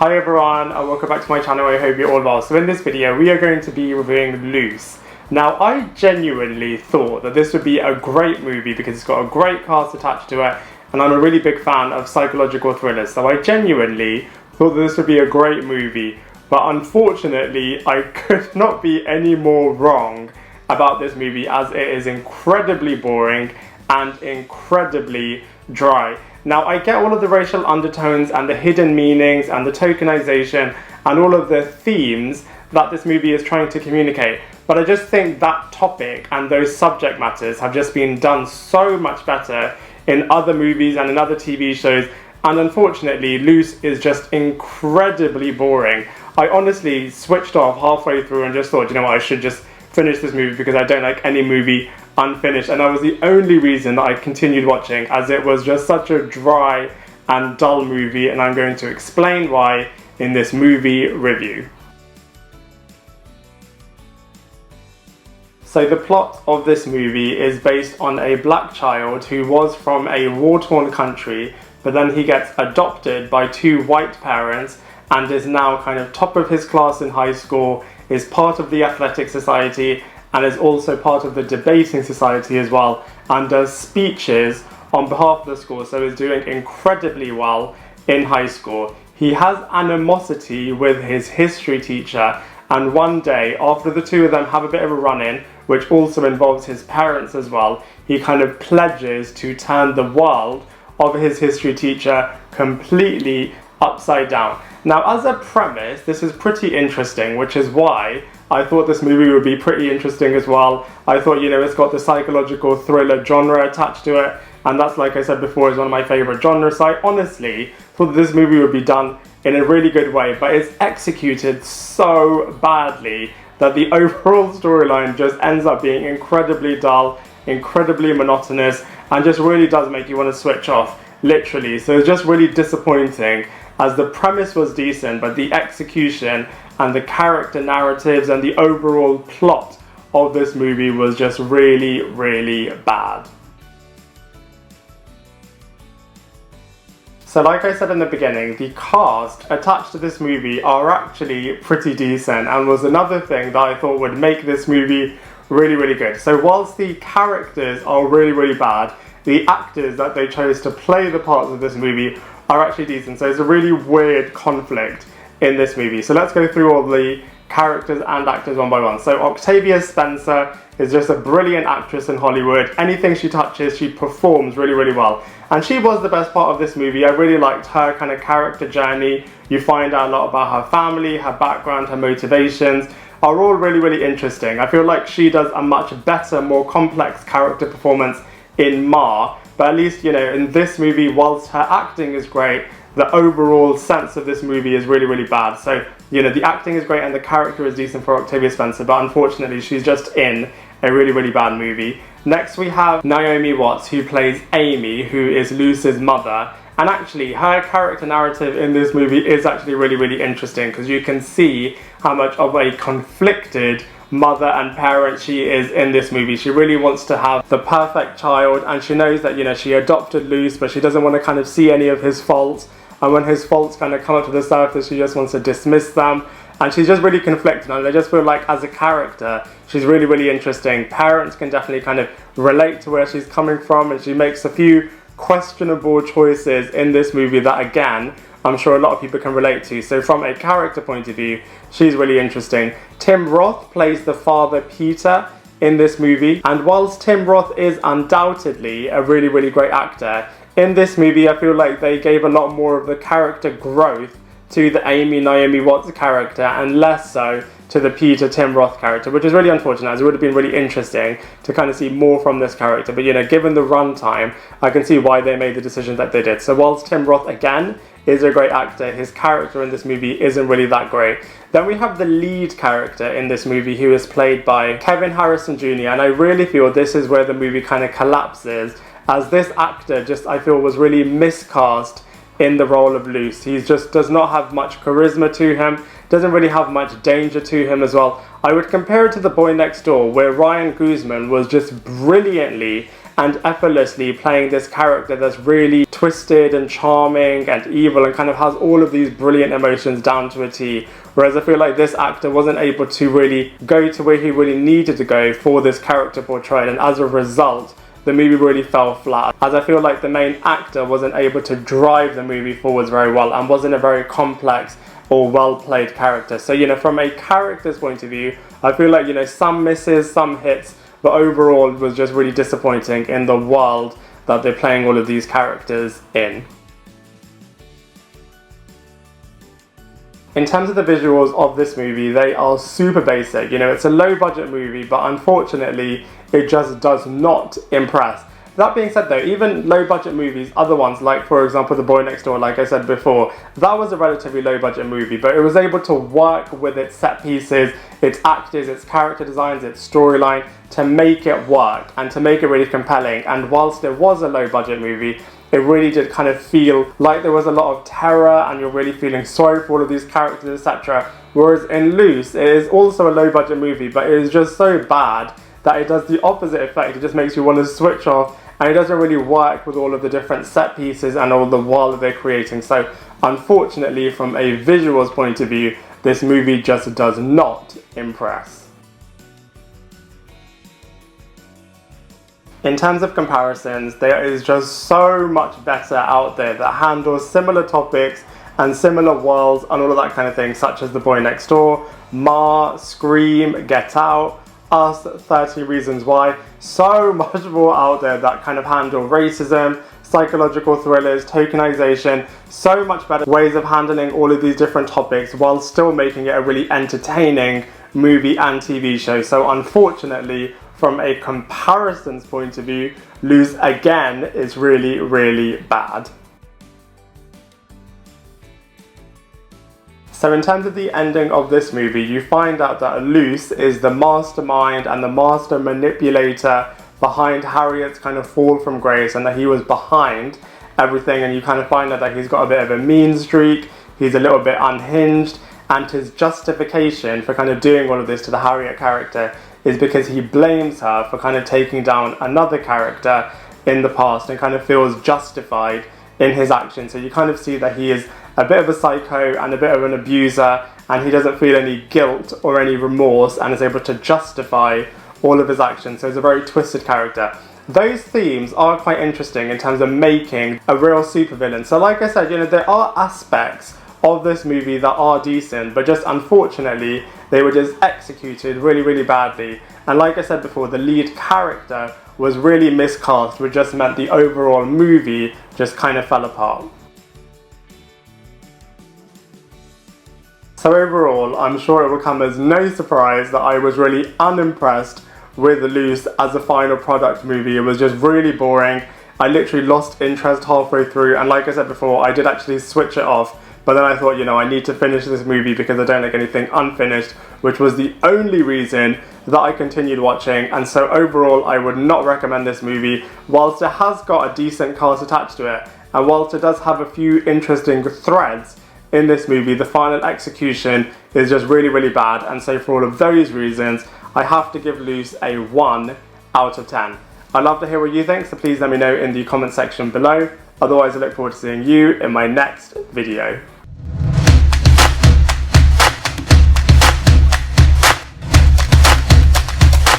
Hi everyone and welcome back to my channel. I hope you're all well. So in this video we are going to be reviewing Luce. Now I genuinely thought that this would be a great movie because it's got a great cast attached to it and I'm a really big fan of psychological thrillers. So I genuinely thought that this would be a great movie, but unfortunately I could not be any more wrong about this movie as it is incredibly boring and incredibly dry. Now I get all of the racial undertones and the hidden meanings and the tokenization and all of the themes that this movie is trying to communicate, but I just think that topic and those subject matters have just been done so much better in other movies and in other TV shows, and unfortunately Luce is just incredibly boring. I honestly switched off halfway through and just thought, you know what, I should just finish this movie because I don't like any movie unfinished, and that was the only reason that I continued watching, as it was just such a dry and dull movie, and I'm going to explain why in this movie review. So the plot of this movie is based on a black child who was from a war-torn country, but then he gets adopted by two white parents and is now kind of top of his class in high school, is part of the athletic society, and is also part of the debating society as well, and does speeches on behalf of the school, so is doing incredibly well in high school. He has animosity with his history teacher, and one day, after the two of them have a bit of a run-in, which also involves his parents as well, he kind of pledges to turn the world of his history teacher completely upside down. Now, as a premise, this is pretty interesting, which is why I thought this movie would be pretty interesting as well. I thought, you know, it's got the psychological thriller genre attached to it, and that's, like I said before, is one of my favorite genres. So I honestly thought that this movie would be done in a really good way, but it's executed so badly that the overall storyline just ends up being incredibly dull, incredibly monotonous, and just really does make you want to switch off, literally. So it's just really disappointing, as the premise was decent, but the execution and the character narratives and the overall plot of this movie was just really, really bad. So like I said in the beginning, the cast attached to this movie are actually pretty decent, and was another thing that I thought would make this movie really, really good. So whilst the characters are really, really bad, the actors that they chose to play the parts of this movie are actually decent. So it's a really weird conflict in this movie. So let's go through all the characters and actors one by one. So Octavia Spencer is just a brilliant actress in Hollywood. Anything she touches, she performs really, really well. And she was the best part of this movie. I really liked her kind of character journey. You find out a lot about her family, her background, her motivations are all really, really interesting. I feel like she does a much better, more complex character performance in Ma, but at least, you know, in this movie, whilst her acting is great, the overall sense of this movie is really, really bad. So, you know, the acting is great and the character is decent for Octavia Spencer, but unfortunately she's just in a really, really bad movie. Next we have Naomi Watts, who plays Amy, who is Luce's mother. And actually, her character narrative in this movie is actually really, really interesting, because you can see how much of a conflicted mother and parent she is in this movie. She really wants to have the perfect child, and she knows that, you know, she adopted Luce, but she doesn't want to kind of see any of his faults. And when his faults kind of come up to the surface, she just wants to dismiss them. And she's just really conflicted, and I just feel like as a character, she's really, really interesting. Parents can definitely kind of relate to where she's coming from, and she makes a few questionable choices in this movie that, again, I'm sure a lot of people can relate to. So from a character point of view, she's really interesting. Tim Roth plays the father Peter in this movie, and whilst Tim Roth is undoubtedly a really, really great actor, in this movie I feel like they gave a lot more of the character growth to the Amy Naomi Watts character and less so to the Peter Tim Roth character, which is really unfortunate, as it would have been really interesting to kind of see more from this character. But, you know, given the runtime, I can see why they made the decision that they did. So whilst Tim Roth, again, is a great actor, his character in this movie isn't really that great. Then we have the lead character in this movie, who is played by Kevin Harrison Jr., and I really feel this is where the movie kind of collapses, as this actor just, I feel, was really miscast in the role of Luce. He just does not have much charisma to him, doesn't really have much danger to him as well. I would compare it to The Boy Next Door, where Ryan Guzman was just brilliantly and effortlessly playing this character that's really twisted and charming and evil and kind of has all of these brilliant emotions down to a T. Whereas I feel like this actor wasn't able to really go to where he really needed to go for this character portrayal, and as a result, the movie really fell flat, as I feel like the main actor wasn't able to drive the movie forwards very well and wasn't a very complex or well-played character. So, you know, from a character's point of view, I feel like, you know, some misses, some hits, but overall it was just really disappointing in the world that they're playing all of these characters in. In terms of the visuals of this movie, they are super basic. You know, it's a low budget movie, but unfortunately, it just does not impress. That being said though, even low budget movies, other ones like for example The Boy Next Door, like I said before, that was a relatively low budget movie, but it was able to work with its set pieces, its actors, its character designs, its storyline to make it work and to make it really compelling. And whilst it was a low budget movie, it really did kind of feel like there was a lot of terror and you're really feeling sorry for all of these characters, etc. Whereas in Luce, it is also a low budget movie, but it is just so bad that it does the opposite effect. It just makes you want to switch off, and it doesn't really work with all of the different set pieces and all the world that they're creating. So unfortunately, from a visuals point of view, this movie just does not impress. In terms of comparisons, there is just so much better out there that handles similar topics and similar worlds and all of that kind of thing, such as The Boy Next Door, Ma, Scream, Get Out, Us, 13 Reasons Why. So much more out there that kind of handle racism, psychological thrillers, tokenization, so much better ways of handling all of these different topics while still making it a really entertaining movie and TV show. So unfortunately, from a comparisons point of view, Luce again is really, really bad. So in terms of the ending of this movie, you find out that Luce is the mastermind and the master manipulator behind Harriet's kind of fall from grace, and that he was behind everything, and you kind of find out that he's got a bit of a mean streak, he's a little bit unhinged, and his justification for kind of doing all of this to the Harriet character is because he blames her for kind of taking down another character in the past and kind of feels justified in his actions. So you kind of see that he is a bit of a psycho and a bit of an abuser, and he doesn't feel any guilt or any remorse and is able to justify all of his actions. So he's a very twisted character. Those themes are quite interesting in terms of making a real supervillain. So like I said, you know, there are aspects of this movie that are decent, but just unfortunately they were just executed really, really badly. And like I said before, the lead character was really miscast, which just meant the overall movie just kind of fell apart. So overall, I'm sure it will come as no surprise that I was really unimpressed with Luce as a final product movie. It was just really boring. I literally lost interest halfway through, and like I said before, I did actually switch it off. But then I thought, you know, I need to finish this movie because I don't like anything unfinished, which was the only reason that I continued watching. And so overall, I would not recommend this movie. Whilst it has got a decent cast attached to it, and whilst it does have a few interesting threads in this movie, the final execution is just really, really bad. And so for all of those reasons, I have to give Luce a 1 out of 10. I'd love to hear what you think, so please let me know in the comment section below. Otherwise, I look forward to seeing you in my next video.